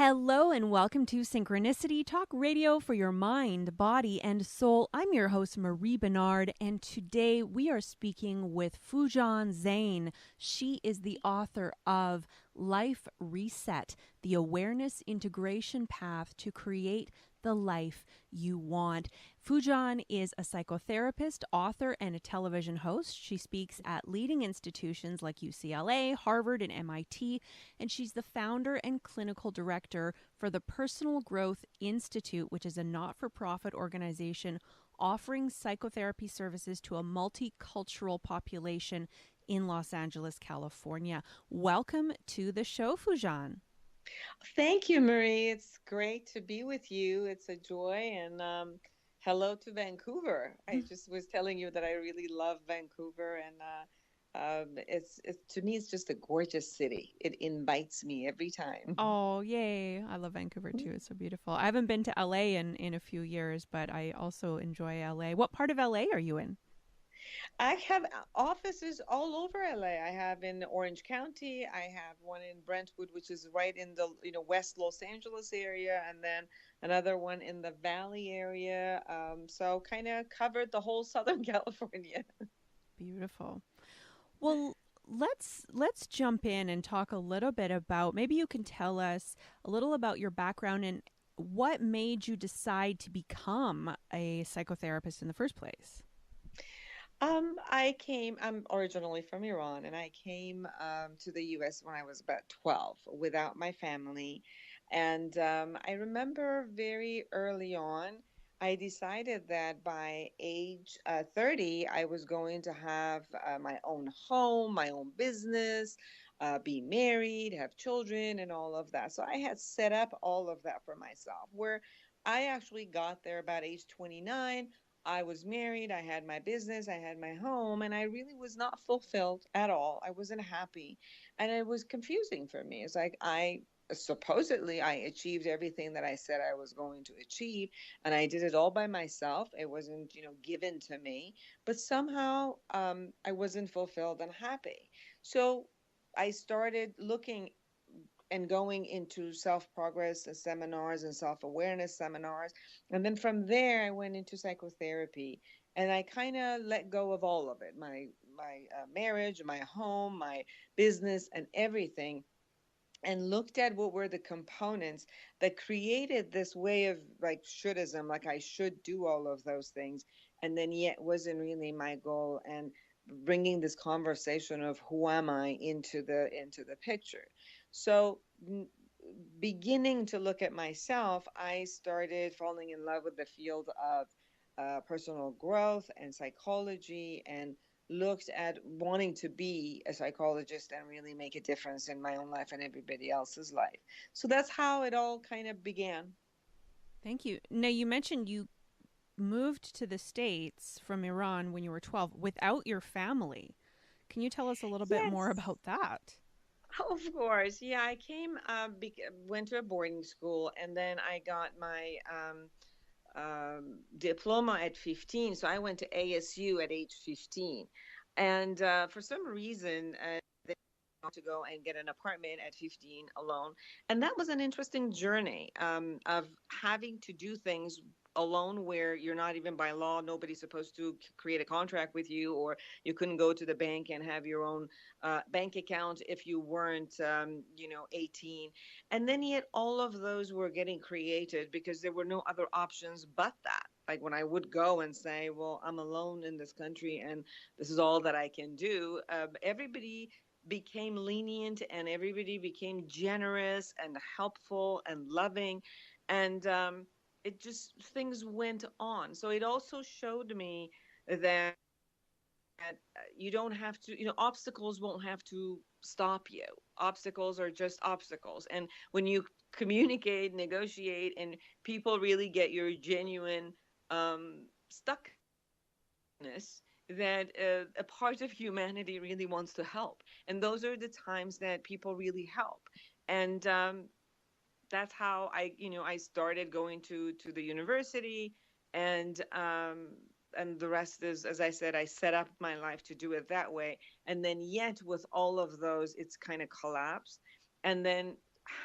Hello and welcome to Synchronicity Talk Radio for your mind, body, and soul. I'm your host, Marie Bernard, and today we are speaking with FOOJAN ZEINE. She is the author of Life Reset, the awareness integration path to create the life you want. FOOJAN is a psychotherapist, author, and a television host. She speaks at leading institutions like UCLA, Harvard, and MIT, and she's the founder and clinical director for the Personal Growth Institute, which is a not-for-profit organization offering psychotherapy services to a multicultural population in Los Angeles, California. Welcome to the show, FOOJAN. Thank you, Marie. It's great to be with you. It's a joy. And hello to Vancouver. I just was telling you that I really love Vancouver. And it's to me, it's just a gorgeous city. It invites me every time. Oh, yay. I love Vancouver too. It's so beautiful. I haven't been to LA in a few years, but I also enjoy LA. What part of LA are you in? I have offices all over LA. I have in Orange County. I have one in Brentwood, which is right in the West Los Angeles area, and then another one in the Valley area. So kind of covered the whole Southern California. Beautiful. Well, let's jump in and talk a little bit about, maybe you can tell us a little about your background and what made you decide to become a psychotherapist in the first place. I'm originally from Iran, and I came to the US when I was about 12 without my family. And I remember very early on, I decided that by age 30, I was going to have my own home, my own business, be married, have children, and all of that. So I had set up all of that for myself, where I actually got there about age 29. I was married, I had my business, I had my home, and I really was not fulfilled at all. I wasn't happy, and it was confusing for me. It's like I supposedly I achieved everything that I said I was going to achieve, and I did it all by myself. It wasn't, given to me, but somehow I wasn't fulfilled and happy. So I started looking and going into self progress seminars and self awareness seminars. And then from there, I went into psychotherapy, and I kind of let go of all of it, my marriage, my home, my business, and everything, and looked at what were the components that created this way of like shouldism, like I should do all of those things, and then yet wasn't really my goal. And bringing this conversation of who am I into the picture. So beginning to look at myself, I started falling in love with the field of personal growth and psychology, and looked at wanting to be a psychologist and really make a difference in my own life and everybody else's life. So that's how it all kind of began. Thank you. Now, you mentioned you moved to the States from Iran when you were 12 without your family. Can you tell us a little bit more Yes. about that? Of course. Yeah, I came, went to a boarding school, and then I got my diploma at 15. So I went to ASU at age 15. And for some reason, they want to go and get an apartment at 15 alone. And that was an interesting journey of having to do things alone, where you're not even by law, nobody's supposed to create a contract with you, or you couldn't go to the bank and have your own bank account if you weren't 18. And then yet all of those were getting created because there were no other options but that. Like when I would go and say, well, I'm alone in this country and this is all that I can do, everybody became lenient, and everybody became generous and helpful and loving. And it just, things went on. So it also showed me that you don't have to, obstacles won't have to stop you. Obstacles are just obstacles. And when you communicate, negotiate, and people really get your genuine stuckness, that a part of humanity really wants to help. And those are the times that people really help. And that's how I started going to the university, and the rest is, as I said, I set up my life to do it that way. And then yet with all of those, it's kind of collapsed. And then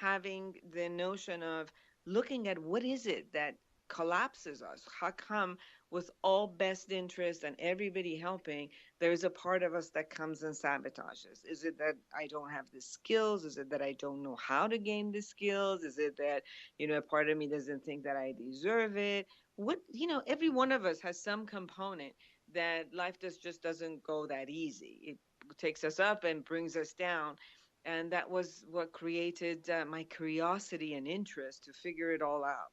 having the notion of looking at what is it that collapses us? How come, with all best interest and everybody helping, there's a part of us that comes and sabotages? Is it that I don't have the skills? Is it that I don't know how to gain the skills? Is it that, a part of me doesn't think that I deserve it? Every one of us has some component that life just doesn't go that easy. It takes us up and brings us down. And that was what created my curiosity and interest to figure it all out.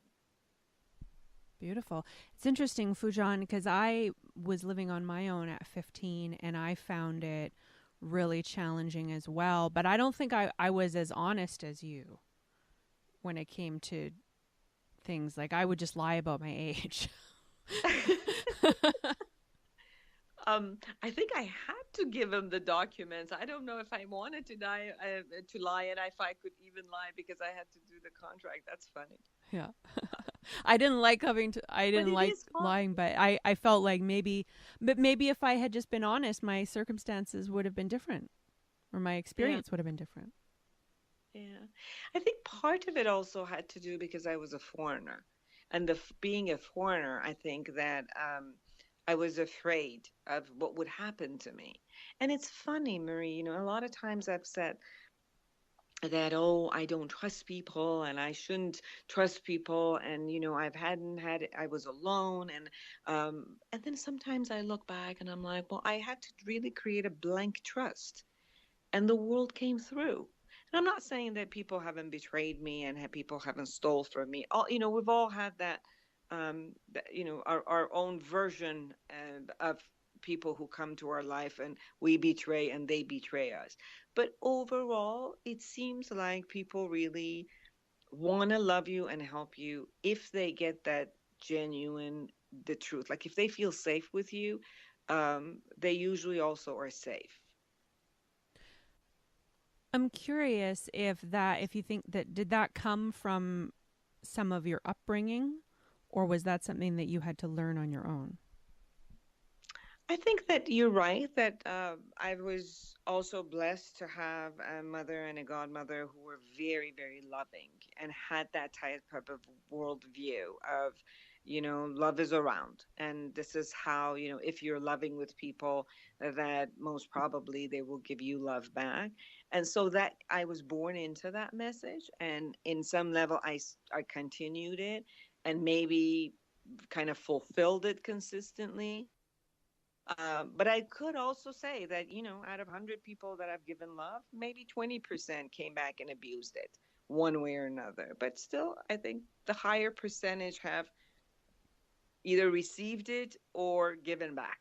Beautiful. It's interesting, Fujan, because I was living on my own at 15 and I found it really challenging as well. But I don't think I was as honest as you when it came to things. Like, I would just lie about my age. I think I had to give him the documents. I don't know if I wanted to lie, and if I could even lie because I had to do the contract. That's funny. Yeah. I didn't like But it is lying, but I felt like maybe if I had just been honest, my circumstances would have been different, or my Yeah, experience would have been different. yeah. I think part of it also had to do because I was a foreigner, and being a foreigner, I think that I was afraid of what would happen to me. And it's funny, Marie. A lot of times I've said that, oh, I don't trust people and I shouldn't trust people, and I've hadn't had I was alone, and then sometimes I look back and I'm like, well, I had to really create a blank trust, and the world came through. And I'm not saying that people haven't betrayed me and people haven't stole from me. We've all had our own version of people who come to our life and we betray and they betray us. But overall, it seems like people really want to love you and help you if they get that genuine, the truth. Like if they feel safe with you, they usually also are safe. I'm curious if you think that did that come from some of your upbringing, or was that something that you had to learn on your own? I think that you're right, that I was also blessed to have a mother and a godmother who were very, very loving and had that type of worldview of, love is around. And this is how, if you're loving with people, that most probably they will give you love back. And so that I was born into that message. And in some level, I continued it and maybe kind of fulfilled it consistently. But I could also say that, out of 100 people that I've given love, maybe 20% came back and abused it one way or another. But still, I think the higher percentage have either received it or given back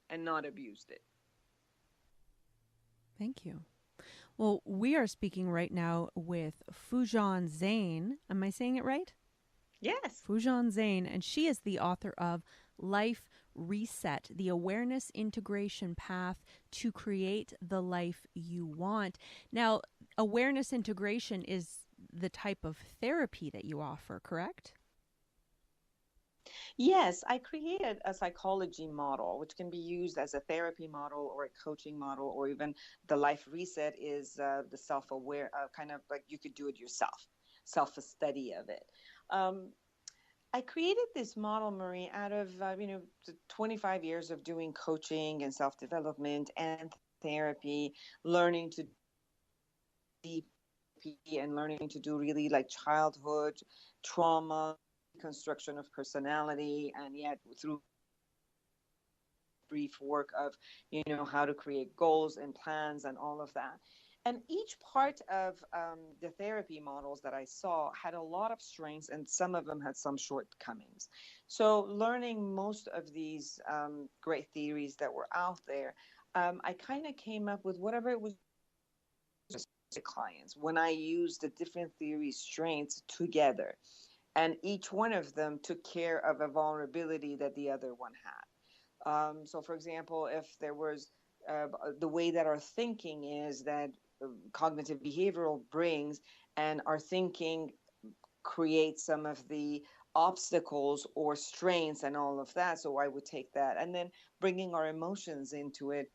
and not abused it. Thank you. Well, we are speaking right now with FOOJAN ZEINE. Am I saying it right? Yes. FOOJAN ZEINE, and she is the author of Life Reset, the awareness integration path to create the life you want. Now, awareness integration is the type of therapy that you offer, correct? Yes, I created a psychology model, which can be used as a therapy model or a coaching model, or even the life reset is the self aware, kind of like you could do it yourself, self study of it. Um, I created this model, Marie, out of 25 years of doing coaching and self development and therapy, learning to deep and learning to do really like childhood trauma, construction of personality, and yet through brief work of how to create goals and plans and all of that. And each part of the therapy models that I saw had a lot of strengths, and some of them had some shortcomings. So learning most of these great theories that were out there, I kind of came up with whatever it was to clients when I used the different theory strengths together, and each one of them took care of a vulnerability that the other one had. So, for example, if there was the way that our thinking is that cognitive behavioral brings, and our thinking creates some of the obstacles or strains and all of that. So I would take that, and then bringing our emotions into it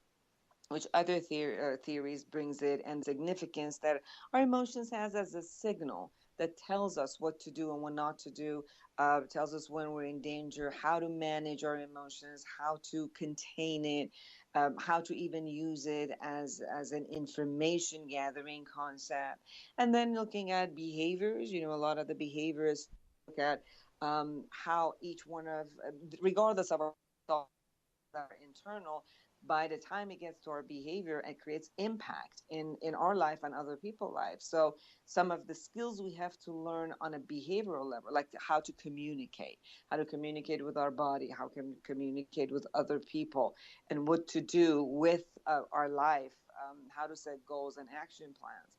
which other theories brings it, and significance that our emotions has as a signal that tells us what to do and what not to do, tells us when we're in danger, how to manage our emotions, how to contain it, how to even use it as an information gathering concept. And then looking at behaviors, a lot of the behaviors look at how each one of, regardless of our thoughts that are internal, by the time it gets to our behavior, it creates impact in our life and other people's lives. So some of the skills we have to learn on a behavioral level, like how to communicate with our body, how to communicate with other people, and what to do with our life, how to set goals and action plans.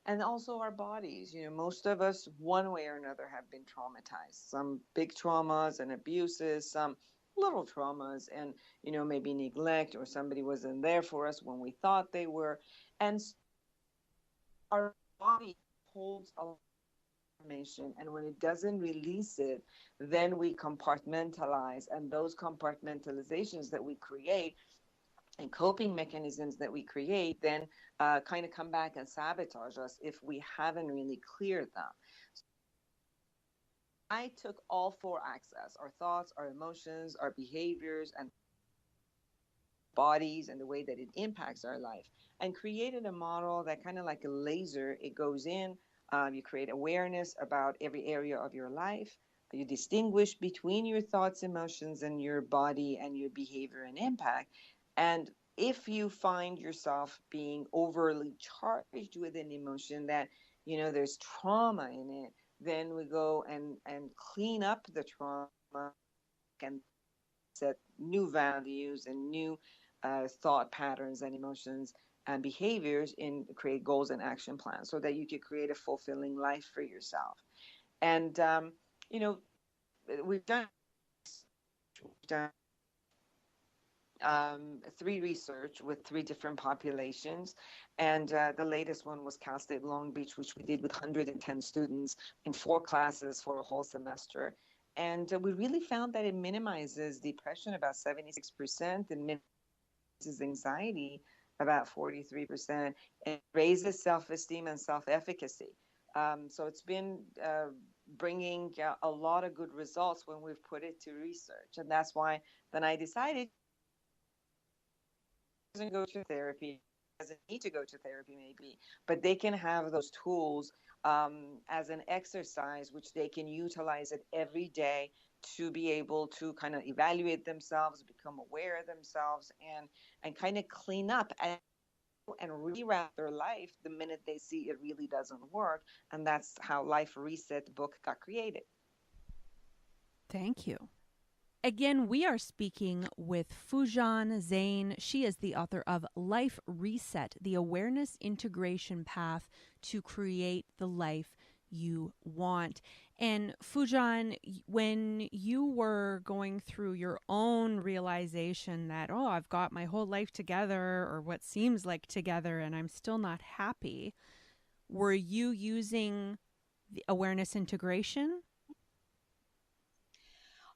And also our bodies. Most of us, one way or another, have been traumatized. Some big traumas and abuses, some little traumas, and maybe neglect, or somebody wasn't there for us when we thought they were. And our body holds a lot of information, and when it doesn't release it, then we compartmentalize, and those compartmentalizations that we create and coping mechanisms that we create then kind of come back and sabotage us if we haven't really cleared them. I took all four axes: our thoughts, our emotions, our behaviors, and bodies, and the way that it impacts our life, and created a model that kind of like a laser. It goes in, you create awareness about every area of your life. You distinguish between your thoughts, emotions, and your body and your behavior and impact. And if you find yourself being overly charged with an emotion that, there's trauma in it, then we go and clean up the trauma and set new values and new thought patterns and emotions and behaviors, in create goals and action plans so that you can create a fulfilling life for yourself. And you know we've done 3 research with 3 different populations, and the latest one was Cal State Long Beach, which we did with 110 students in 4 classes for a whole semester. And we really found that it minimizes depression about 76%, and minimizes anxiety about 43%, and raises self-esteem and self-efficacy. So it's been bringing a lot of good results when we've put it to research, and that's why then I decided doesn't go to therapy, doesn't need to go to therapy maybe, but they can have those tools as an exercise which they can utilize it every day to be able to kind of evaluate themselves, become aware of themselves, and kind of clean up and rewrap their life the minute they see it really doesn't work. And that's how Life Reset book got created. Thank you. Again, we are speaking with FOOJAN ZEINE. She is the author of Life Reset, the awareness integration path to create the life you want. And FOOJAN, when you were going through your own realization that, oh, I've got my whole life together, or what seems like together, and I'm still not happy, were you using the awareness integration?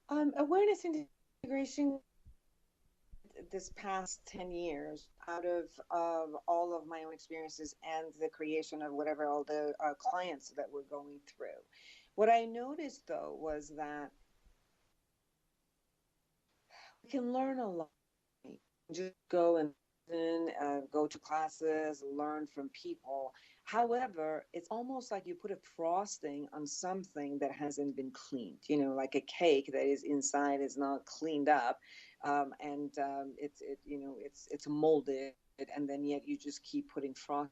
Awareness integration this past 10 years out of all of my own experiences and the creation of whatever all the clients that we're going through. What I noticed though was that we can learn a lot. Just go and go to classes, learn from people. However, it's almost like you put a frosting on something that hasn't been cleaned. Like a cake that is inside is not cleaned up, and it's molded, and then yet you just keep putting frost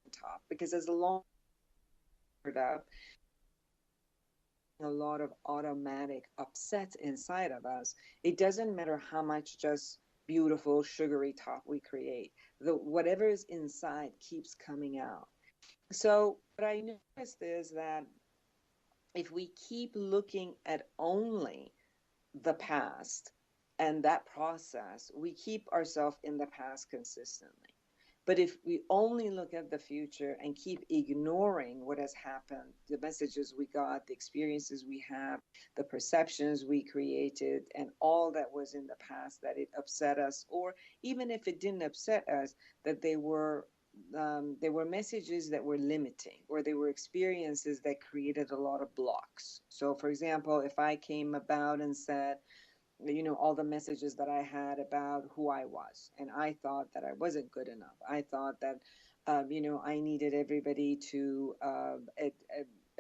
on top because as long as it's up, a lot of automatic upset inside of us. It doesn't matter how much just beautiful sugary top we create. The whatever is inside keeps coming out. So what I noticed is that if we keep looking at only the past and that process, we keep ourselves in the past consistently. But if we only look at the future and keep ignoring what has happened, the messages we got, the experiences we have, the perceptions we created, and all that was in the past that it upset us, or even if it didn't upset us, that they were messages that were limiting, or they were experiences that created a lot of blocks. So, for example, if I came about and said, all the messages that I had about who I was. And I thought that I wasn't good enough. I thought that, I needed everybody to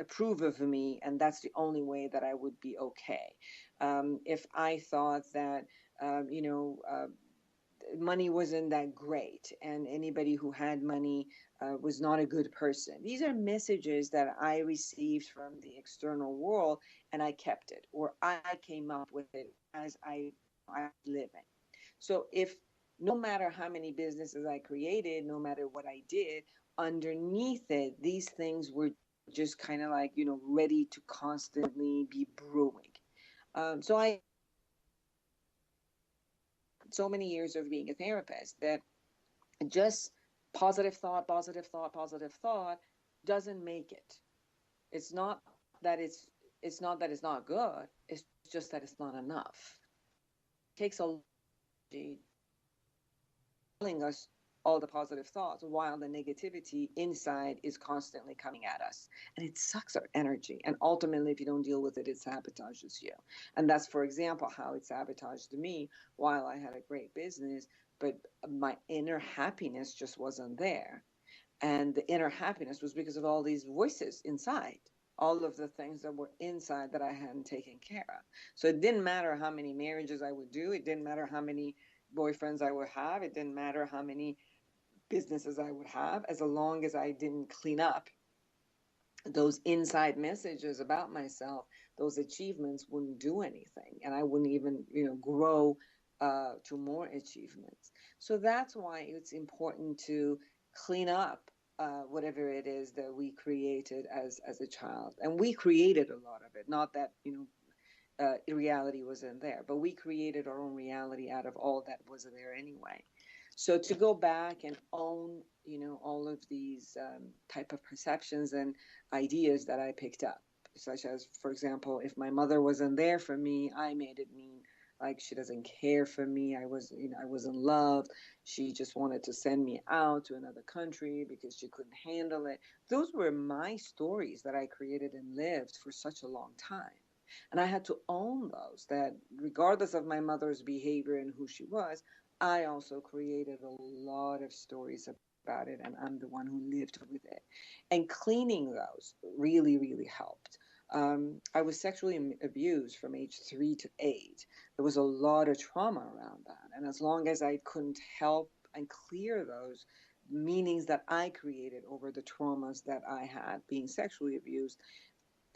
approve of me, and that's the only way that I would be okay. If I thought that, money wasn't that great, and anybody who had money was not a good person. These are messages that I received from the external world, and I kept it, or I came up with it as I was living. So if no matter how many businesses I created, no matter what I did, underneath it, these things were just kind of like, ready to constantly be brewing. So I so many years of being a therapist that just positive thought, positive thought doesn't make it. It's not that it's not that it's not good. It's just that it's not enough. It takes a lot of energy telling us all the positive thoughts while the negativity inside is constantly coming at us. And it sucks our energy. And ultimately, if you don't deal with it, it sabotages you. And that's, for example, how it sabotaged me while I had a great business, but my inner happiness just wasn't there. And the inner happiness was because of all these voices inside, all of the things that were inside that I hadn't taken care of. So it didn't matter how many marriages I would do, it didn't matter how many boyfriends I would have, it didn't matter how many businesses I would have, as long as I didn't clean up those inside messages about myself, those achievements wouldn't do anything, and I wouldn't even, grow to more achievements. So that's why it's important to clean up whatever it is that we created as a child, and we created a lot of it. Not that reality wasn't there, but we created our own reality out of all that was there anyway. So to go back and own, all of these type of perceptions and ideas that I picked up, such as, for example, if my mother wasn't there for me, I made it mean like she doesn't care for me. I wasn't loved. She just wanted to send me out to another country because she couldn't handle it. Those were my stories that I created and lived for such a long time. And I had to own those, that regardless of my mother's behavior and who she was, I also created a lot of stories about it, and I'm the one who lived with it. And cleaning those really, really helped. I was sexually abused from age 3 to 8. There was a lot of trauma around that. And as long as I couldn't help and clear those meanings that I created over the traumas that I had being sexually abused,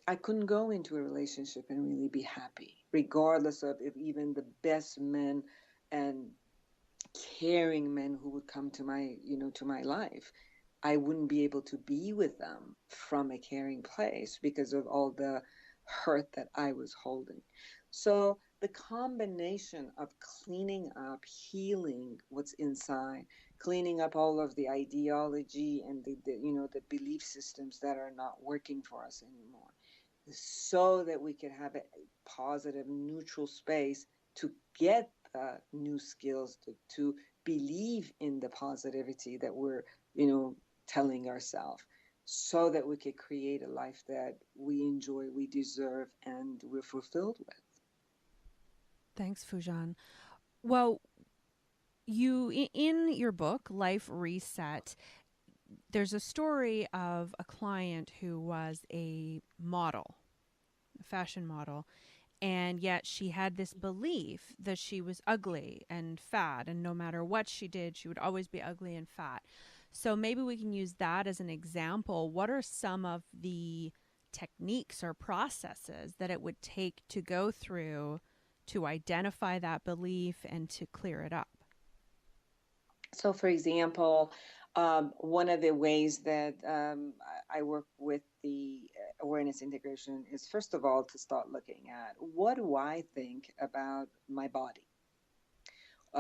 I couldn't go into a relationship and really be happy, regardless of if even the best men and caring men who would come to my life, I wouldn't be able to be with them from a caring place because of all the hurt that I was holding. So the combination of cleaning up, healing what's inside, cleaning up all of the ideology and the belief systems that are not working for us anymore, so that we could have a positive, neutral space to get new skills, to believe in the positivity that we're, telling ourselves, so that we could create a life that we enjoy, we deserve, and we're fulfilled with. Thanks, FOOJAN. Well, in your book, Life Reset, there's a story of a client who was a model, a fashion model, and yet she had this belief that she was ugly and fat, and no matter what she did, she would always be ugly and fat. So maybe we can use that as an example. What are some of the techniques or processes that it would take to go through to identify that belief and to clear it up? So, for example, one of the ways that I work with the awareness integration is, first of all, to start looking at, what do I think about my body?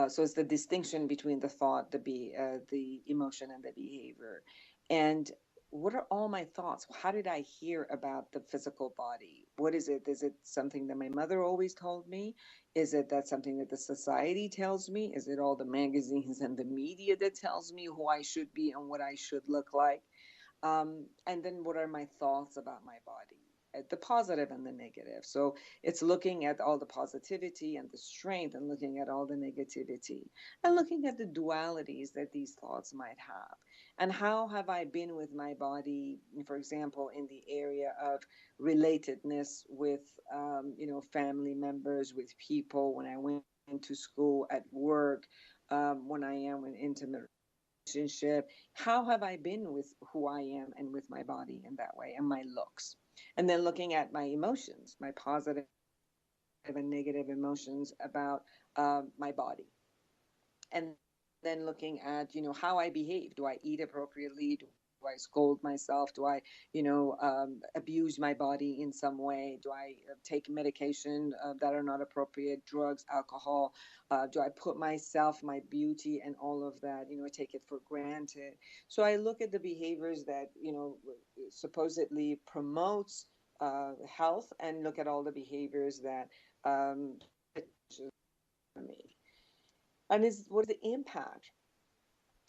So it's the distinction between the thought, the emotion, and the behavior. And what are all my thoughts? How did I hear about the physical body? What is it? Is it something that my mother always told me? Is it that something that the society tells me? Is it all the magazines and the media that tells me who I should be and what I should look like? And then what are my thoughts about my body, the positive and the negative? So it's looking at all the positivity and the strength, and looking at all the negativity, and looking at the dualities that these thoughts might have. And how have I been with my body, for example, in the area of relatedness with, family members, with people, when I went to school, at work, when I am in intimate relationship. How have I been with who I am and with my body in that way, and my looks? And then looking at my emotions, my positive and negative emotions about my body. And then looking at, how I behave. Do I eat appropriately? Do I scold myself? Do I, abuse my body in some way? Do I take medication that are not appropriate, drugs, alcohol? Do I put myself, my beauty, and all of that, take it for granted? So I look at the behaviors that, supposedly promotes health, and look at all the behaviors that me. And is what is the impact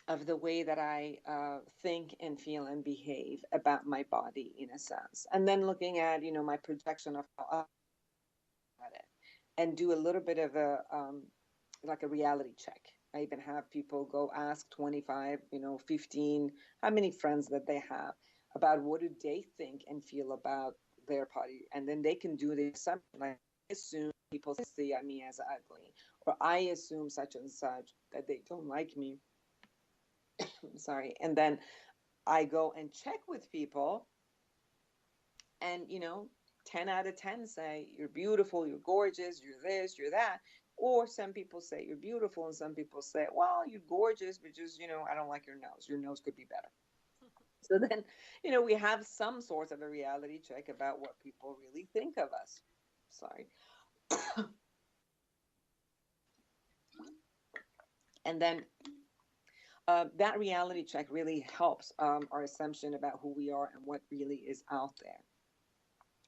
of the way that I think and feel and behave about my body, in a sense? And then looking at, my projection of how I at it, and do a little bit of a like a reality check. I even have people go ask 25, 15, how many friends that they have, about what do they think and feel about their body, and then they can do the assumption, like, I assume people see me as ugly, or I assume such and such that they don't like me. Sorry. And then I go and check with people, and 10 out of 10 say you're beautiful, you're gorgeous, you're this, you're that. Or some people say you're beautiful, and some people say, well, you're gorgeous, but just, I don't like your nose could be better. So then, we have some sort of a reality check about what people really think of us. Sorry. And then that reality check really helps our assumption about who we are and what really is out there.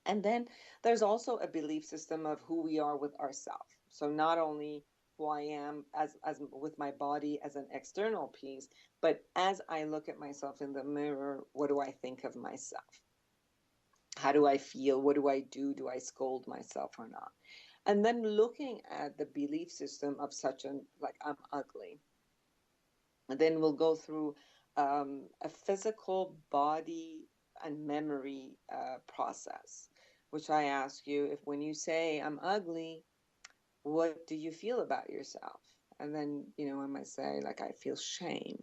And then there's also a belief system of who we are with ourselves. So not only who I am as with my body as an external piece, but as I look at myself in the mirror, what do I think of myself? How do I feel? What do I do? Do I scold myself or not? And then looking at the belief system of such an, like, I'm ugly. And then we'll go through a physical body and memory process, which I ask you, if when you say I'm ugly, what do you feel about yourself? And then, I might say, like, I feel shame.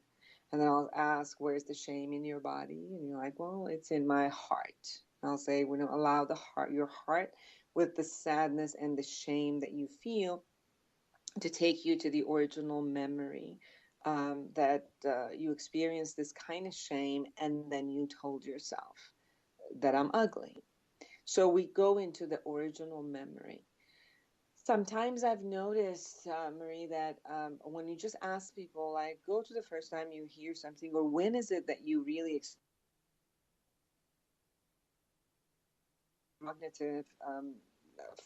And then I'll ask, where's the shame in your body? And you're like, well, it's in my heart. And I'll say, allow your heart, with the sadness and the shame that you feel, to take you to the original memory, that you experienced this kind of shame, and then you told yourself that I'm ugly. So we go into the original memory. Sometimes I've noticed, Marie, that when you just ask people, like, go to the first time you hear something, or when is it that you really cognitive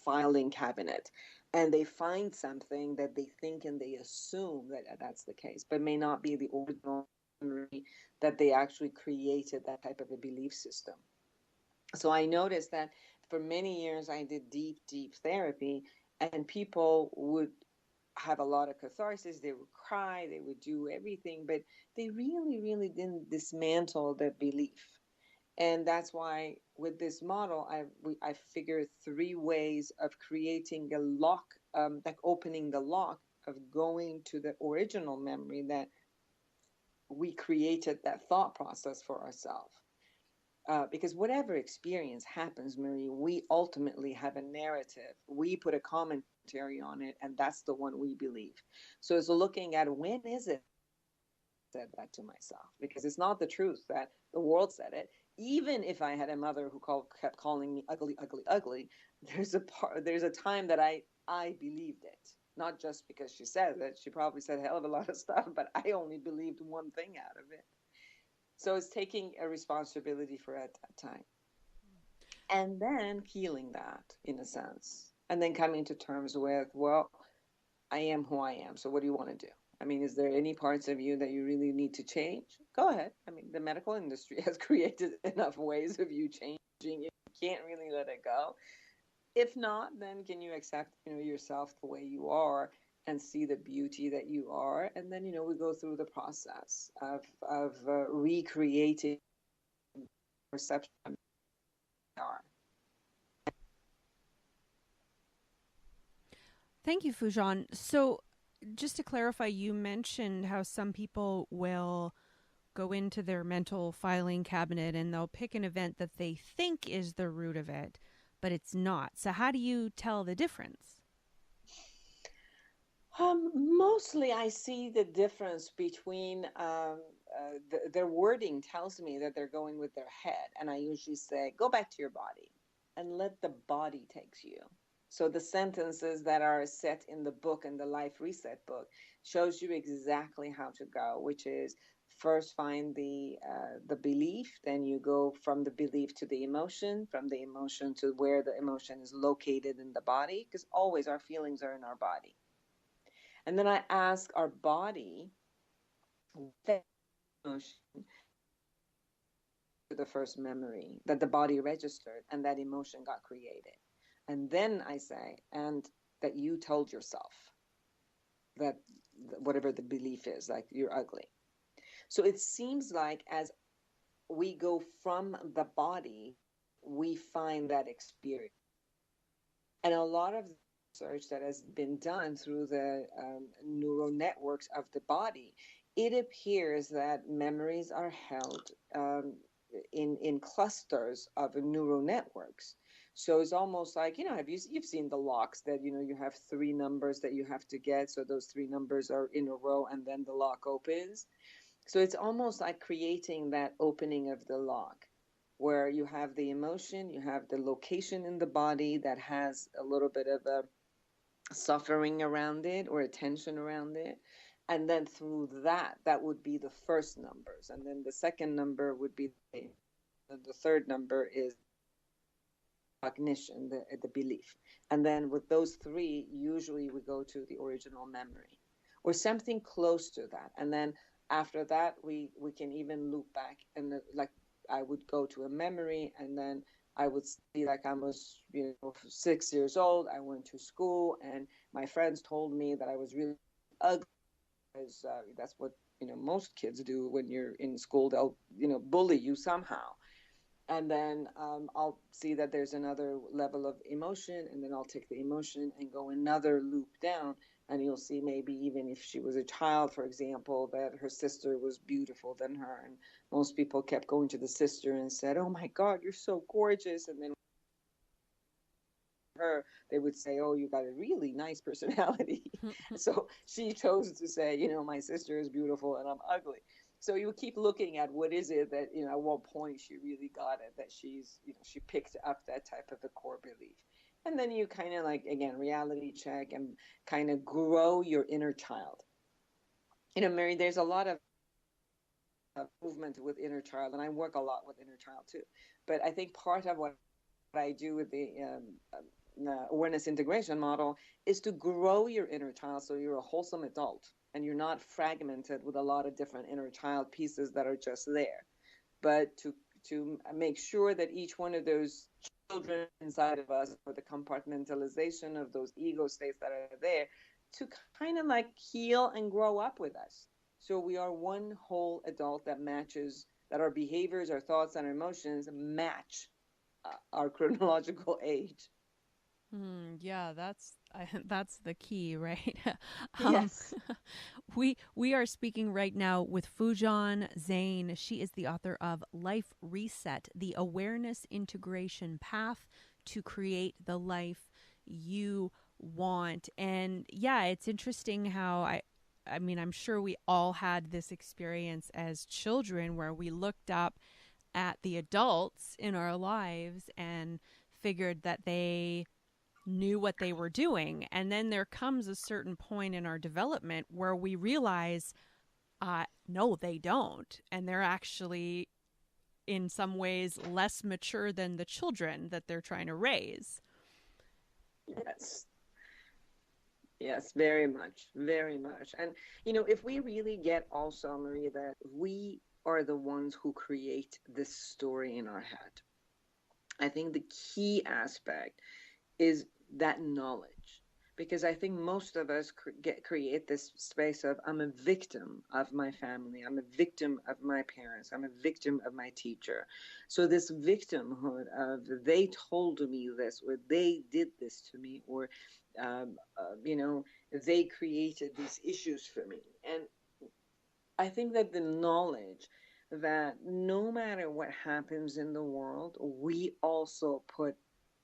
filing cabinet, and they find something that they think and they assume that that's the case, but may not be the original memory, that they actually created that type of a belief system. So I noticed that for many years I did deep, deep therapy, and people would have a lot of catharsis. They would cry, they would do everything, but they really, really didn't dismantle the belief. And that's why with this model, I figured three ways of creating a lock, like opening the lock of going to the original memory, that we created that thought process for ourselves. Because whatever experience happens, Marie, we ultimately have a narrative. We put a commentary on it, and that's the one we believe. So it's looking at, when is it said that to myself, because it's not the truth that the world said it. Even if I had a mother who kept calling me ugly, ugly, ugly, there's a time that I believed it. Not just because she said it, she probably said a hell of a lot of stuff, but I only believed one thing out of it. So it's taking a responsibility for it at that time. And then healing that in a sense. And then coming to terms with, well, I am who I am. So what do you want to do? I mean, is there any parts of you that you really need to change? Go ahead. I mean, the medical industry has created enough ways of you changing. You can't really let it go. If not, then can you accept, yourself the way you are and see the beauty that you are? And then, we go through the process of recreating perception of who we are. Thank you, Fujan. So, just to clarify, you mentioned how some people will go into their mental filing cabinet and they'll pick an event that they think is the root of it, but it's not. So, how do you tell the difference? Mostly, I see the difference between their wording tells me that they're going with their head, and I usually say, "Go back to your body, and let the body takes you." So the sentences that are set in the book, in the Life Reset book, shows you exactly how to go, which is first find the belief, then you go from the belief to the emotion, from the emotion to where the emotion is located in the body, because always our feelings are in our body. And then I ask our body that emotion to the first memory that the body registered and that emotion got created. And then I say, and that you told yourself that whatever the belief is, like you're ugly. So it seems like as we go from the body, we find that experience. And a lot of research that has been done through the neural networks of the body, it appears that memories are held in clusters of neural networks. So it's almost like, you've seen the locks that, you have three numbers that you have to get. So those three numbers are in a row and then the lock opens. So it's almost like creating that opening of the lock where you have the emotion, you have the location in the body that has a little bit of a suffering around it or a tension around it. And then through that would be the first numbers. And then the second number would be the third number is cognition, the belief. And then with those three, usually we go to the original memory or something close to that. And then after that, we can even loop back and like I would go to a memory and then I would see like I was, 6 years old. I went to school and my friends told me that I was really ugly. Because that's what most kids do when you're in school. They'll bully you somehow, and then I'll see that there's another level of emotion, and then I'll take the emotion and go another loop down, and you'll see maybe even if she was a child, for example, that her sister was beautiful than her, and most people kept going to the sister and said, "Oh my God, you're so gorgeous," and then her, they would say, "Oh, you got a really nice personality." So she chose to say, "My sister is beautiful and I'm ugly." So you keep looking at what is it that, at what point she really got it, that she picked up that type of a core belief. And then you kind of like, again, reality check and kind of grow your inner child. Mary, there's a lot of movement with inner child, and I work a lot with inner child too. But I think part of what I do with the awareness integration model is to grow your inner child so you're a wholesome adult and you're not fragmented with a lot of different inner child pieces that are just there, but to make sure that each one of those children inside of us, or the compartmentalization of those ego states that are there, to kind of like heal and grow up with us, so we are one whole adult that our behaviors, our thoughts, and our emotions match our chronological age. Yeah, that's that's the key, right? um, Yes. we are speaking right now with FOOJAN ZEINE. She is the author of Life Reset: The Awareness Integration Path to Create the Life You Want. And yeah, it's interesting how I mean, I'm sure we all had this experience as children where we looked up at the adults in our lives and figured that they knew what they were doing. And then there comes a certain point in our development where we realize, no, they don't. And they're actually, in some ways, less mature than the children that they're trying to raise. Yes. Yes, very much, very much. And, if we really get also, Marie, that we are the ones who create this story in our head, I think the key aspect is that knowledge. Because I think most of us create this space of, I'm a victim of my family, I'm a victim of my parents, I'm a victim of my teacher. So this victimhood of, they told me this, or they did this to me, or they created these issues for me. And I think that the knowledge that no matter what happens in the world, we also put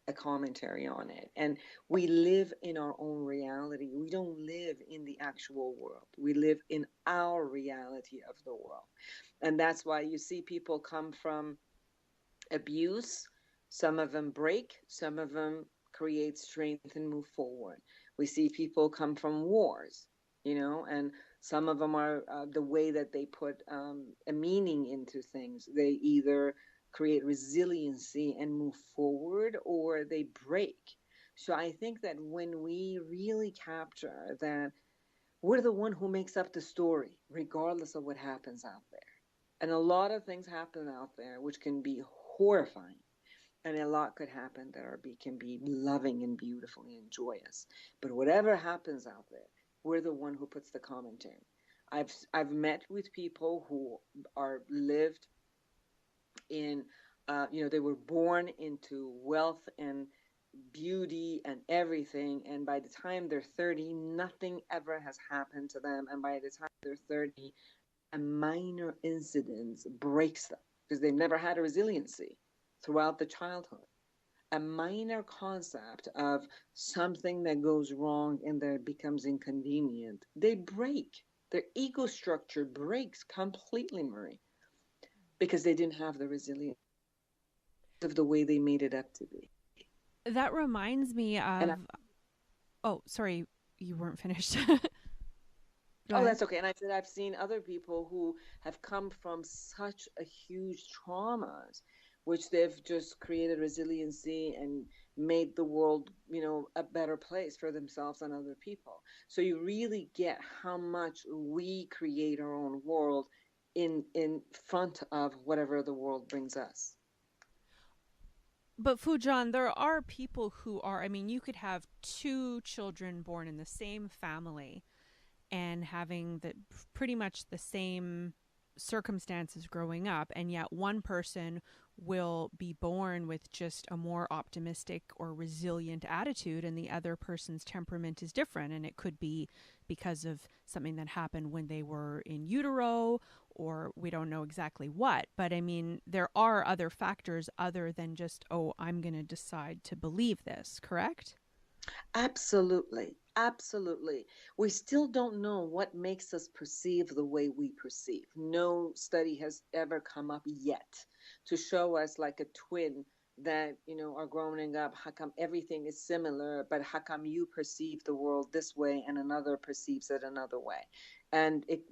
a commentary on it. And we live in our own reality. We don't live in the actual world. We live in our reality of the world. And that's why you see people come from abuse. Some of them break, some of them create strength and move forward. We see people come from wars, and some of them are the way that they put a meaning into things. They either create resiliency and move forward, or they break. So I think that when we really capture that we're the one who makes up the story, regardless of what happens out there. And a lot of things happen out there which can be horrifying. And a lot could happen that can be loving and beautiful and joyous. But whatever happens out there, we're the one who puts the commentary. I've met with people who are lived in, they were born into wealth and beauty and everything, and by the time they're 30, nothing ever has happened to them, and by the time they're 30, a minor incident breaks them because they've never had a resiliency throughout the childhood. A minor concept of something that goes wrong and that becomes inconvenient, they break. Their ego structure breaks completely, Marie, because they didn't have the resilience of the way they made it up to be. That reminds me And of. Oh, sorry, you weren't finished. Go oh, ahead. that's okay. And I said I've seen other people who have come from such a huge traumas, which they've just created resiliency and made the world, a better place for themselves and other people. So you really get how much we create our own world in front of whatever the world brings us. But FOOJAN, there are people who are, I mean, you could have two children born in the same family and having pretty much the same circumstances growing up, and yet one person will be born with just a more optimistic or resilient attitude, and the other person's temperament is different. And it could be because of something that happened when they were in utero, or we don't know exactly what. But I mean, there are other factors other than just, oh, I'm going to decide to believe this, correct? Absolutely. Absolutely. We still don't know what makes us perceive the way we perceive. No study has ever come up yet to show us, like a twin that, are growing up, how come everything is similar, but how come you perceive the world this way and another perceives it another way? And it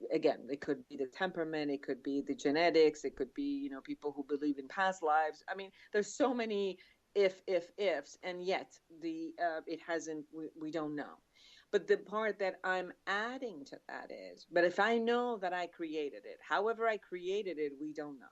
could be the temperament, it could be the genetics, it could be, people who believe in past lives. I mean, there's so many ifs, and yet the it hasn't. We don't know. But the part that I'm adding to that is, but if I know that I created it, however I created it, we don't know.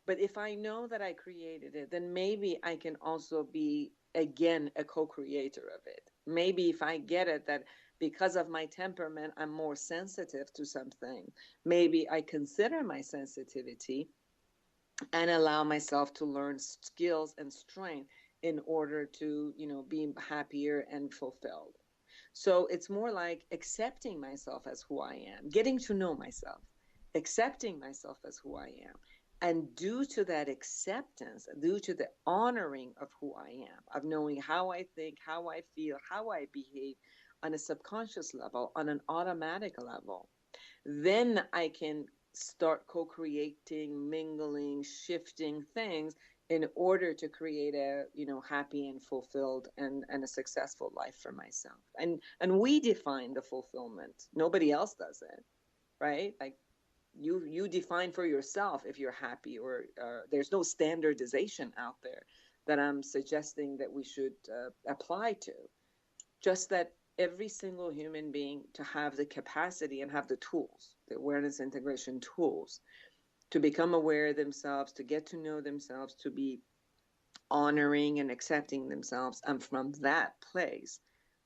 But if I know that I created it, then maybe I can also be, again, a co-creator of it. Maybe if I get it that because of my temperament, I'm more sensitive to something, maybe I consider my sensitivity and allow myself to learn skills and strength in order to, be happier and fulfilled. So it's more like accepting myself as who I am, getting to know myself, accepting myself as who I am. And due to that acceptance, due to the honoring of who I am, of knowing how I think, how I feel, how I behave on a subconscious level, on an automatic level, then I can start co-creating, mingling, shifting things in order to create a, happy and fulfilled and a successful life for myself. And we define the fulfillment. Nobody else does it, right? Like you define for yourself if you're happy, or there's no standardization out there that I'm suggesting that we should apply to. Just that every single human being to have the capacity and have the tools, the awareness integration tools, to become aware of themselves, to get to know themselves, to be honoring and accepting themselves, and from that place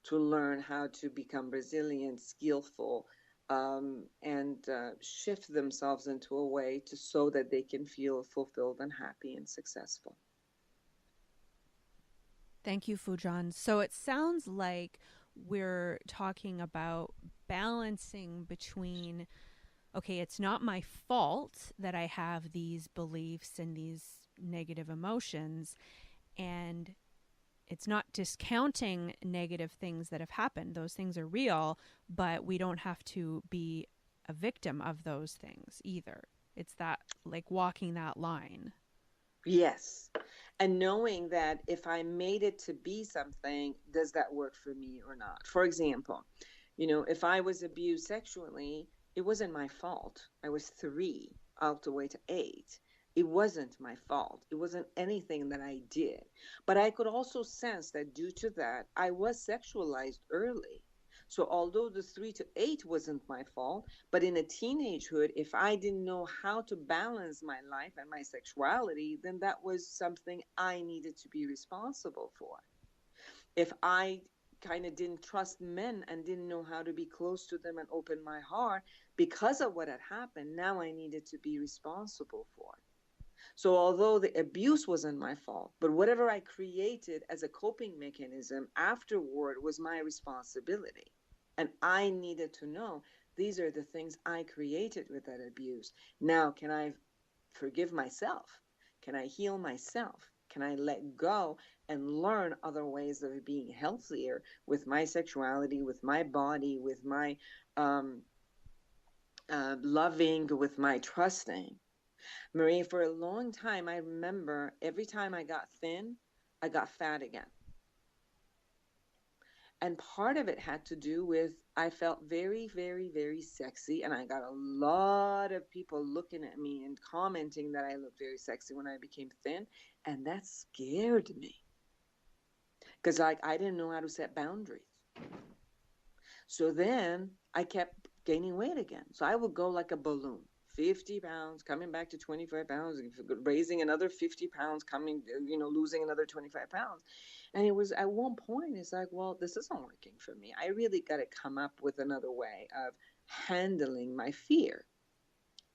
to learn how to become resilient, skillful, and shift themselves into a way to so that they can feel fulfilled and happy and successful. Thank you, FOOJAN. So it sounds like we're talking about balancing between, okay, it's not my fault that I have these beliefs and these negative emotions, and it's not discounting negative things that have happened. Those things are real, but we don't have to be a victim of those things either. It's that, like, walking that line. Yes. And knowing that if I made it to be something, does that work for me or not? For example, if I was abused sexually, it wasn't my fault. I was 3 all the way to 8. It wasn't my fault. It wasn't anything that I did. But I could also sense that due to that, I was sexualized early. So although the 3 to 8 wasn't my fault, but in a teenagehood, if I didn't know how to balance my life and my sexuality, then that was something I needed to be responsible for. If I kind of didn't trust men and didn't know how to be close to them and open my heart because of what had happened, now I needed to be responsible for it. So although the abuse wasn't my fault, but whatever I created as a coping mechanism afterward was my responsibility. And I needed to know these are the things I created with that abuse. Now, can I forgive myself? Can I heal myself? Can I let go and learn other ways of being healthier with my sexuality, with my body, with my loving, with my trusting? Marie, for a long time, I remember every time I got thin, I got fat again. And part of it had to do with I felt very, very, very sexy. And I got a lot of people looking at me and commenting that I looked very sexy when I became thin. And that scared me because I didn't know how to set boundaries. So then I kept gaining weight again. So I would go like a balloon. 50 pounds, coming back to 25 pounds, raising another 50 pounds, losing another 25 pounds. And it was at one point, it's like, well, this isn't working for me. I really got to come up with another way of handling my fear.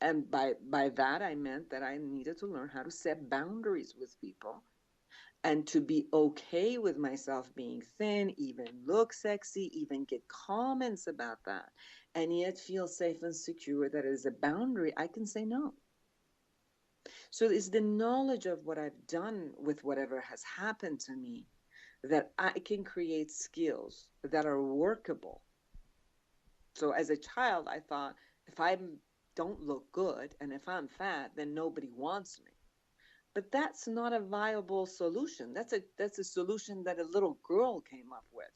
And by that, I meant that I needed to learn how to set boundaries with people and to be okay with myself being thin, even look sexy, even get comments about that, and yet feel safe and secure that it is a boundary. I can say no. So it's the knowledge of what I've done with whatever has happened to me that I can create skills that are workable. So as a child, I thought if I don't look good and if I'm fat, then nobody wants me. But that's not a viable solution. That's a solution that a little girl came up with,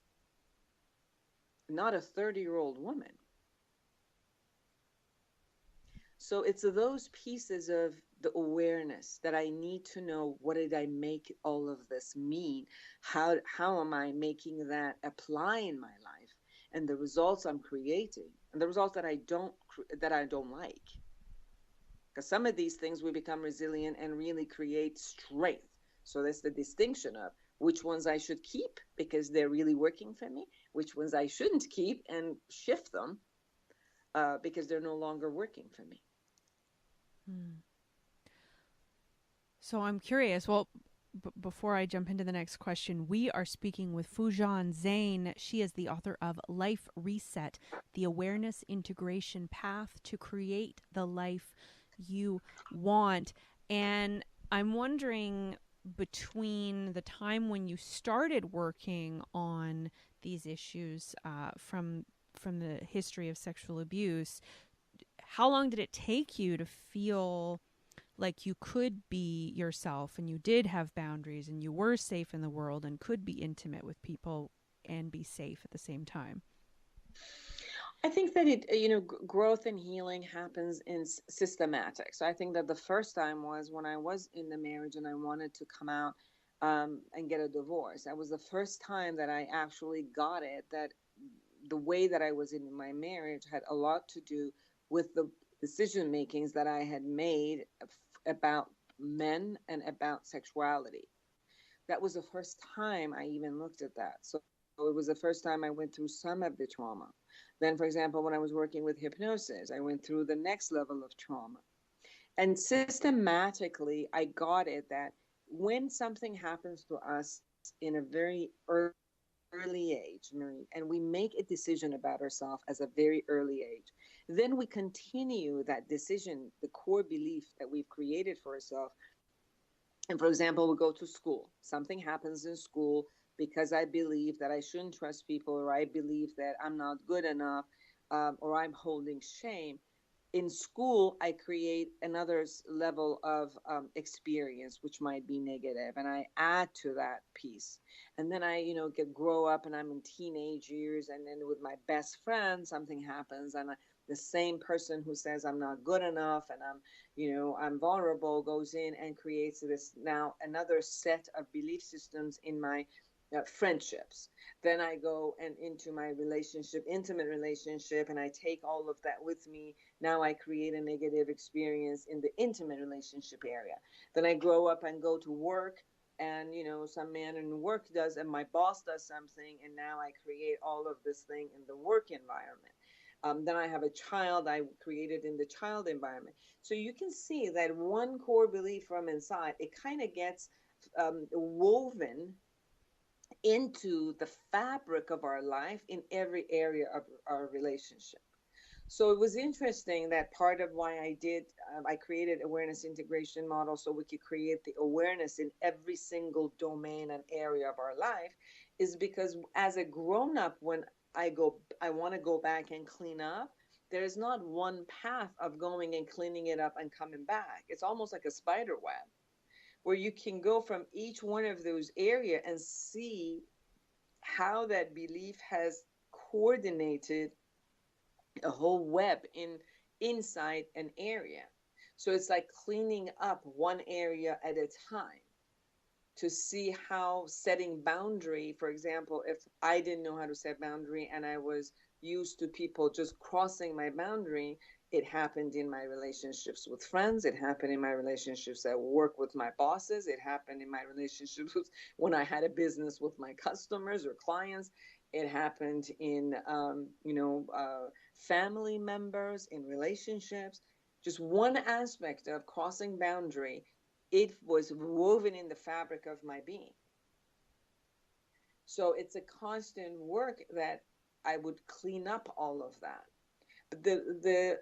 not a 30-year-old woman. So it's those pieces of the awareness that I need to know, what did I make all of this mean? How am I making that apply in my life? And the results I'm creating, and the results that I don't like. Because some of these things we become resilient and really create strength. So that's the distinction of which ones I should keep because they're really working for me, which ones I shouldn't keep and shift them because they're no longer working for me. So I'm curious. Well, before I jump into the next question, we are speaking with FOOJAN ZEINE. She is the author of Life Reset, the Awareness Integration Path to Create the Life You Want. And I'm wondering, between the time when you started working on these issues from the history of sexual abuse, how long did it take you to feel like you could be yourself and you did have boundaries and you were safe in the world and could be intimate with people and be safe at the same time. I think that growth and healing happens in systematic. So I think that the first time was when I was in the marriage and I wanted to come out and get a divorce. That was the first time that I actually got it, that the way that I was in my marriage had a lot to do with the decision makings that I had made about men and about sexuality. That was the first time I even looked at that. So it was the first time I went through some of the trauma. Then, for example, when I was working with hypnosis, I went through the next level of trauma. And systematically, I got it that when something happens to us in a very early age, Marie, and we make a decision about ourselves as a very early age, then we continue that decision, the core belief that we've created for ourselves. And for example, we go to school. Something happens in school because I believe that I shouldn't trust people, or I believe that I'm not good enough, or I'm holding shame. In school, I create another level of experience, which might be negative, and I add to that piece. And then I, grow up, and I'm in teenage years, and then with my best friend, something happens, and the same person who says I'm not good enough and I'm vulnerable goes in and creates this now another set of belief systems in my friendships. Then I go and into my relationship, intimate relationship, and I take all of that with me. Now I create a negative experience in the intimate relationship area. Then I grow up and go to work, and some man in work does, and my boss does something, and now I create all of this thing in the work environment. Then I have a child I created in the child environment. So you can see that one core belief from inside, it kind of gets woven into the fabric of our life in every area of our relationship. So it was interesting that part of why I created awareness integration model, so we could create the awareness in every single domain and area of our life, is because as a grown up, when I want to go back and clean up, there is not one path of going and cleaning it up and coming back. It's almost like a spider web where you can go from each one of those areas and see how that belief has coordinated a whole web inside an area. So it's like cleaning up one area at a time to see how setting boundary, for example, if I didn't know how to set boundary and I was used to people just crossing my boundary, it happened in my relationships with friends. It happened in my relationships at work with my bosses. It happened in my relationships when I had a business with my customers or clients. It happened in, family members, in relationships. Just one aspect of crossing boundary, it was woven in the fabric of my being. So it's a constant work that I would clean up all of that. The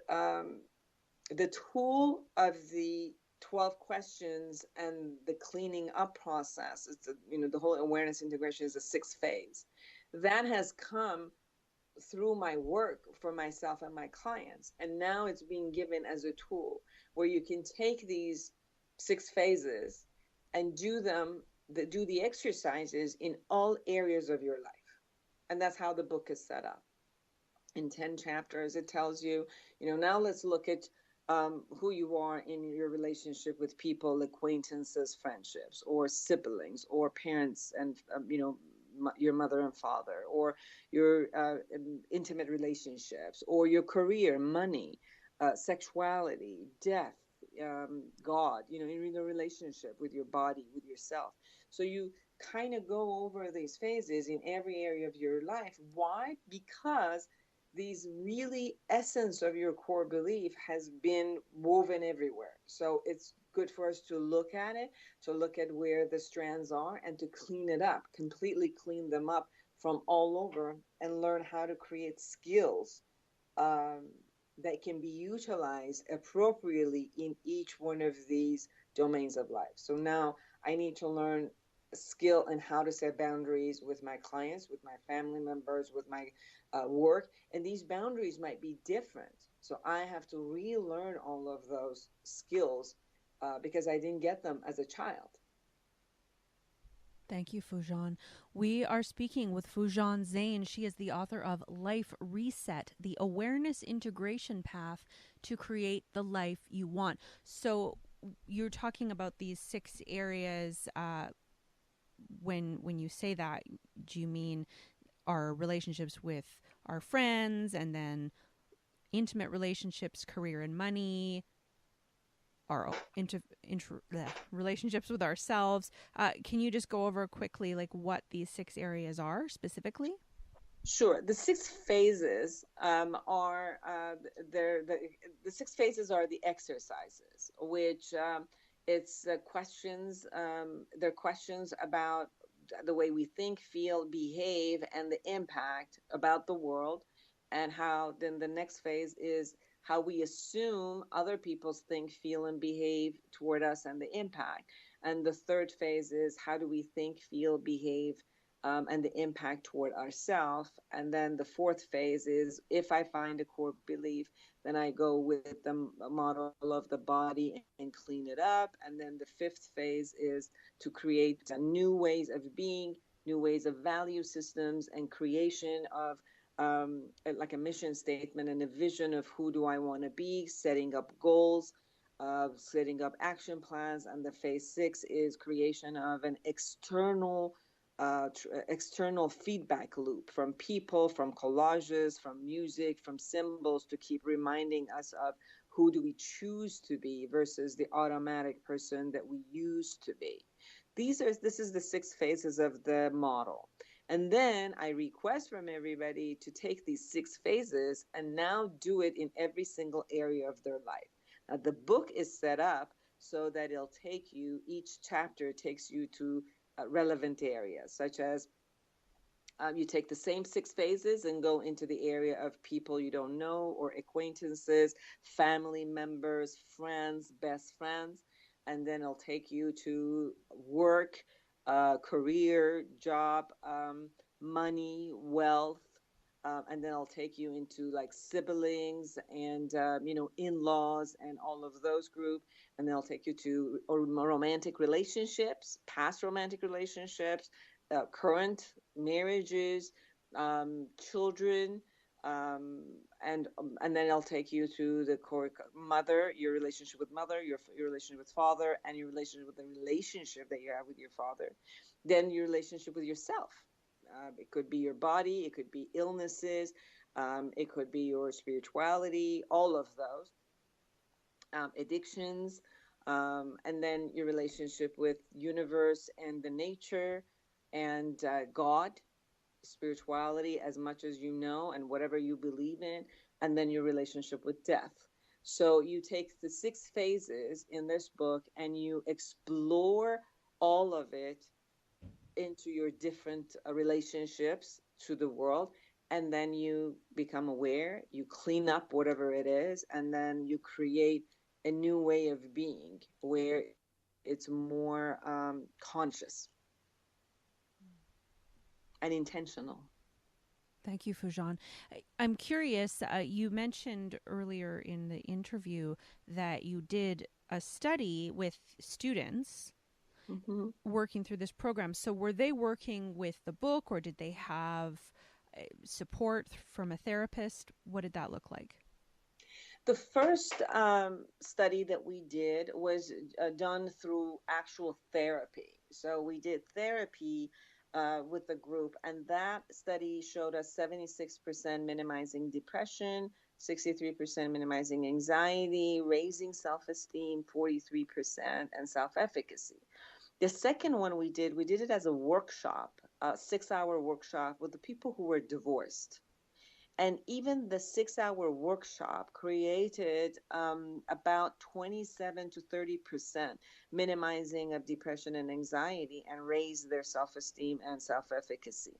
tool of the 12 questions and the cleaning up process, it's the whole awareness integration is a 6 phase that has come through my work for myself and my clients, and now it's being given as a tool where you can take these 6 phases and do the exercises in all areas of your life. And that's how the book is set up. In 10 chapters, it tells you, now let's look at who you are in your relationship with people, acquaintances, friendships, or siblings, or parents, and your mother and father, or your intimate relationships, or your career, money, sexuality, death, God, in a relationship with your body, with yourself. So you kind of go over these phases in every area of your life. Why? Because these really essence of your core belief has been woven everywhere. So it's good for us to look at it, to look at where the strands are, and to clean it up, completely clean them up from all over, and learn how to create skills that can be utilized appropriately in each one of these domains of life. So now I need to learn a skill in how to set boundaries with my clients, with my family members, with my work. And these boundaries might be different. So I have to relearn all of those skills because I didn't get them as a child. Thank you, FOOJAN. We are speaking with FOOJAN ZEINE. She is the author of Life Reset, the awareness integration path to create the life you want. So you're talking about these 6 areas. When you say that, do you mean our relationships with our friends, and then intimate relationships, career and money, our relationships with ourselves? Can you just go over quickly like what these 6 areas are specifically? Sure. The 6 phases are the 6 phases are the exercises, which it's questions. They're questions about the way we think, feel, behave, and the impact about the world, and how. Then the next phase is how we assume other people's think, feel, and behave toward us, and the impact. And the third phase is how do we think, feel, behave, and the impact toward ourselves. And then the fourth phase is if I find a core belief, then I go with the model of the body and clean it up. And then the fifth phase is to create new ways of being, new ways of value systems, and creation of like a mission statement and a vision of who do I want to be, setting up goals, setting up action plans. And the phase six is creation of an external feedback loop from people, from collages, from music, from symbols to keep reminding us of who do we choose to be versus the automatic person that we used to be. This is the 6 phases of the model. And then I request from everybody to take these 6 phases and now do it in every single area of their life. Now, the book is set up so that it'll take you, each chapter takes you to relevant areas, such as you take the same 6 phases and go into the area of people you don't know or acquaintances, family members, friends, best friends, and then it'll take you to work, career, job, money, wealth, and then I'll take you into like siblings and in-laws and all of those group, and then I'll take you to romantic relationships, past romantic relationships, current marriages, children, um, and then I'll take you to the core mother, your relationship with mother, your relationship with father, and your relationship with the relationship that you have with your father. Then your relationship with yourself. It could be your body, it could be illnesses, it could be your spirituality, all of those, addictions, and then your relationship with universe and the nature and God, spirituality as much as you know and whatever you believe in, and then your relationship with death. So you take the 6 phases in this book and you explore all of it into your different relationships to the world, and then you become aware, you clean up whatever it is, and then you create a new way of being where it's more conscious and intentional. Thank you, FOOJAN. I'm curious, you mentioned earlier in the interview that you did a study with students Mm-hmm. working through this program. So were they working with the book, or did they have support from a therapist? What did that look like? The first study that we did was done through actual therapy. So we did therapy with the group, and that study showed us 76% minimizing depression, 63% minimizing anxiety, raising self esteem, 43%, and self efficacy. The second one we did it as a workshop, a 6 hour workshop with the people who were divorced. And even the 6 hour workshop created about 27 to 30% minimizing of depression and anxiety and raised their self esteem and self efficacy.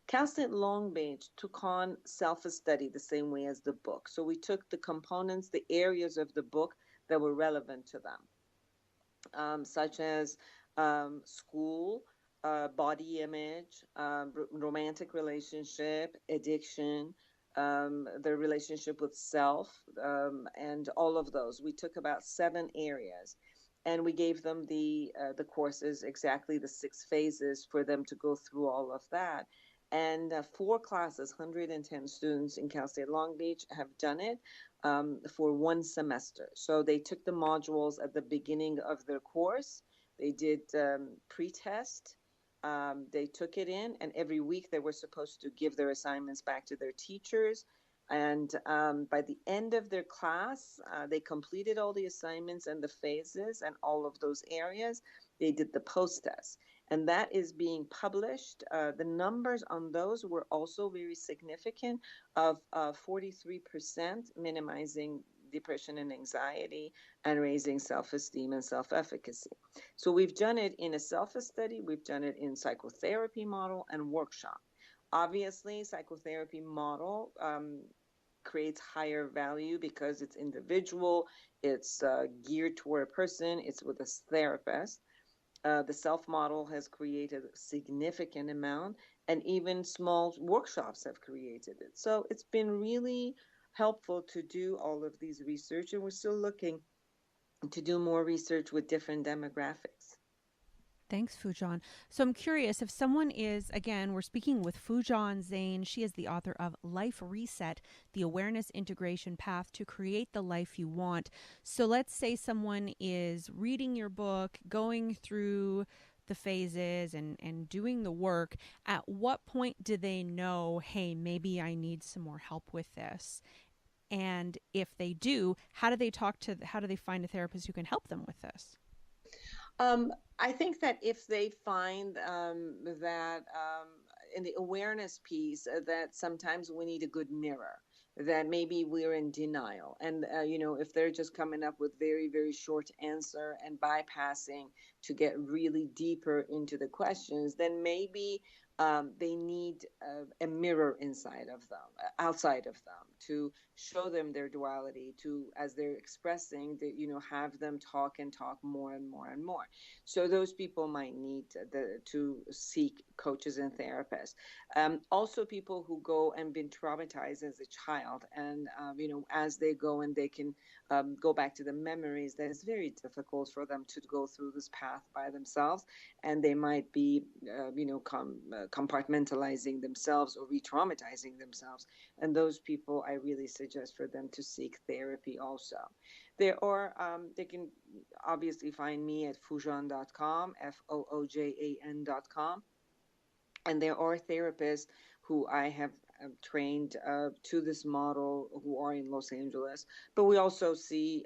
Cal-State Long Beach took on self study the same way as the book. So we took the components, the areas of the book that were relevant to them, such as school, body image, romantic relationship, addiction, the relationship with self, and all of those. We took about 7 areas. and we gave them the courses, exactly the 6 phases for them to go through all of that. And 4 classes, 110 students in Cal State Long Beach have done it for 1 semester. So they took the modules at the beginning of their course. They did pre-test. They took it in, and every week they were supposed to give their assignments back to their teachers. And by the end of their class, they completed all the assignments and the phases and all of those areas. They did the post-test, and that is being published. The numbers on those were also very significant, of 43% minimizing depression and anxiety and raising self-esteem and self-efficacy. So we've done it in a self-study, we've done it in psychotherapy model and workshop. Obviously, psychotherapy model creates higher value because it's individual, it's geared toward a person, it's with a therapist. The self model has created a significant amount, and even small workshops have created it. So it's been really helpful to do all of these research, and we're still looking to do more research with different demographics. Thanks, FOOJAN. So I'm curious if someone is, again, we're speaking with FOOJAN ZEINE. She is the author of Life Reset, the Awareness Integration Path to Create the Life You Want. So let's say someone is reading your book, going through the phases and doing the work. At what point do they know, hey, maybe I need some more help with this? And if they do, how do they find a therapist who can help them with this? I think that if they find that in the awareness piece, that sometimes we need a good mirror, that maybe we're in denial. And, if they're just coming up with very, very short answer and bypassing to get really deeper into the questions, then maybe they need a mirror inside of them, outside of them, to show them their duality, to, as they're expressing, that, have them talk and talk more and more and more. So those people might need to seek coaches and therapists. Also, people who go and been traumatized as a child, and as they go and they can go back to the memories, that it's very difficult for them to go through this path by themselves, and they might be, compartmentalizing themselves or re-traumatizing themselves. And those people, I really suggest for them to seek therapy also. They can obviously find me at FOOJAN.com, FOOJAN.com. And there are therapists who I have trained to this model who are in Los Angeles. But we also see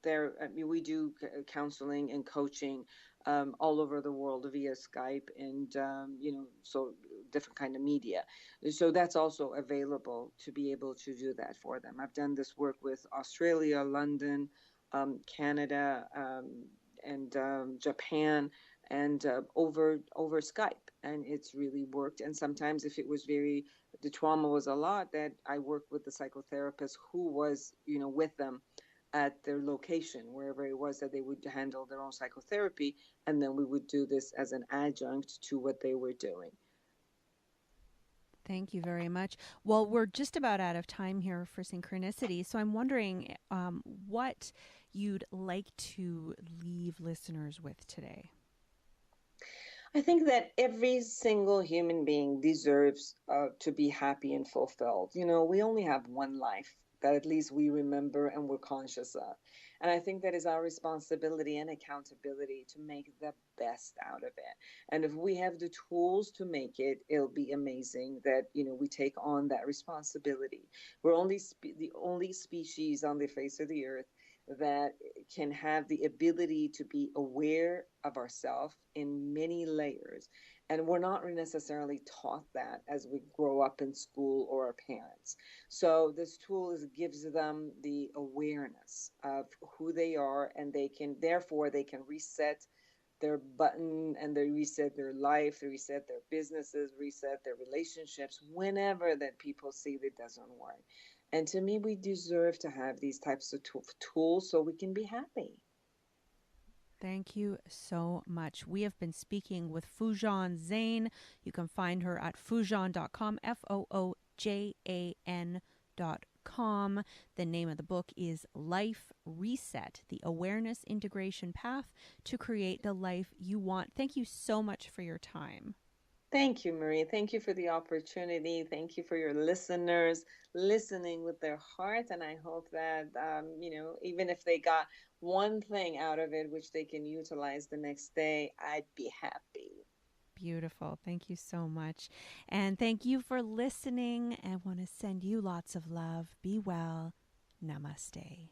we do counseling and coaching all over the world via Skype and, so different kind of media. So that's also available to be able to do that for them. I've done this work with Australia, London, Canada, and Japan, and over Skype, and it's really worked. And sometimes if it was the trauma was a lot, that I worked with the psychotherapist who was, with them at their location, wherever it was, that they would handle their own psychotherapy, and then we would do this as an adjunct to what they were doing. Thank you very much. Well, we're just about out of time here for Synchronicity, so I'm wondering what you'd like to leave listeners with today. I think that every single human being deserves to be happy and fulfilled. We only have one life that at least we remember and we're conscious of. And I think that is our responsibility and accountability to make the best out of it. And if we have the tools to make it, it'll be amazing that, we take on that responsibility. We're the only species on the face of the earth that can have the ability to be aware of ourselves in many layers. And we're not necessarily taught that as we grow up in school or our parents. So this tool gives them the awareness of who they are, and they can reset their button, and they reset their life, they reset their businesses, reset their relationships whenever that people see that doesn't work. And to me, we deserve to have these types of tools so we can be happy. Thank you so much. We have been speaking with FOOJAN ZEINE. You can find her at FOOJAN.com, FOOJAN.com. FOOJAN.com. The name of the book is Life Reset, the Awareness Integration Path to Create the Life You Want. Thank you so much for your time. Thank you, Marie. Thank you for the opportunity. Thank you for your listeners listening with their heart. And I hope that, even if they got one thing out of it, which they can utilize the next day, I'd be happy. Beautiful. Thank you so much. And thank you for listening. I want to send you lots of love. Be well. Namaste.